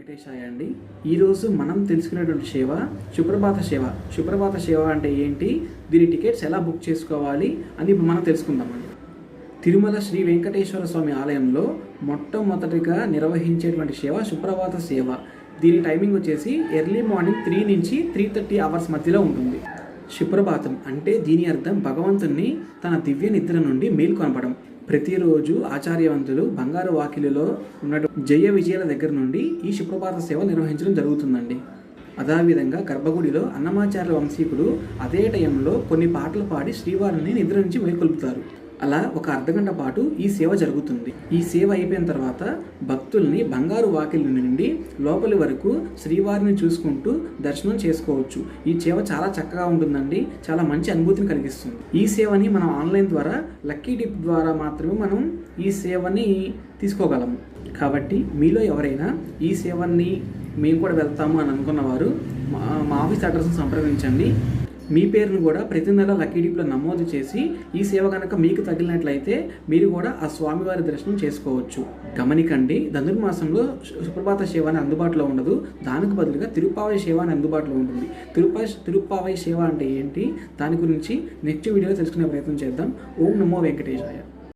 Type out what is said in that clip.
వెంకటేశాయ అండి. ఈరోజు మనం తెలుసుకునేటువంటి సేవ సుప్రభాత సేవ. సుప్రభాత సేవ అంటే ఏంటి, దీని టికెట్స్ ఎలా బుక్ చేసుకోవాలి అని ఇప్పుడు మనం తెలుసుకుందామండి. తిరుమల శ్రీ వెంకటేశ్వర స్వామి ఆలయంలో మొట్టమొదటిగా నిర్వహించేటువంటి సేవ సుప్రభాత సేవ. దీని టైమింగ్ వచ్చేసి ఎర్లీ మార్నింగ్ 3 నుంచి 3:30 అవర్స్ మధ్యలో ఉంటుంది. సుప్రభాతం అంటే దీని అర్థం భగవంతుని తన దివ్య నిద్ర నుండి మేల్కొనపడం. ప్రతిరోజు ఆచార్యవంతులు బంగారు వాకిలిలో ఉన్న జయ విజయాల దగ్గర నుండి ఈ సుప్రభాత సేవ నిర్వహించడం జరుగుతుందండి. అదేవిధంగా గర్భగుడిలో అన్నమాచార్య వంశీకుడు అదే టైంలో కొన్ని పాటలు పాడి శ్రీవారిని నిద్ర నుంచి మేల్కొల్పుతారు. అలా ఒక అర్ధగంట పాటు ఈ సేవ జరుగుతుంది. ఈ సేవ అయిపోయిన తర్వాత భక్తుల్ని బంగారు వాకిలి నుండి లోపలి వరకు శ్రీవారిని చూసుకుంటూ దర్శనం చేసుకోవచ్చు. ఈ సేవ చాలా చక్కగా ఉంటుందండి, చాలా మంచి అనుభూతిని కలిగిస్తుంది. ఈ సేవని మనం ఆన్లైన్ ద్వారా లక్కీ డిప్ ద్వారా మాత్రమే మనం ఈ సేవని తీసుకోగలము. కాబట్టి మీలో ఎవరైనా ఈ సేవని మేము కూడా వెళ్తాము అని అనుకున్నవారు మా ఆఫీస్ అడ్రస్ను సంప్రదించండి. మీ పేరును కూడా ప్రతి నెల లక్కీ డిప్లో నమోదు చేసి ఈ సేవ కనుక మీకు తగిలినట్లయితే మీరు కూడా ఆ స్వామివారి దర్శనం చేసుకోవచ్చు. గమనికండి, ధనుర్మాసంలో సుప్రభాత సేవ అని అందుబాటులో ఉండదు. దానికి బదులుగా తిరుప్పావై సేవ అని అందుబాటులో ఉంటుంది. తిరుప్పావై సేవ అంటే ఏంటి, దాని గురించి నెక్స్ట్ వీడియోలో తెలుసుకునే ప్రయత్నం చేద్దాం. ఓం నమో వెంకటేశాయ.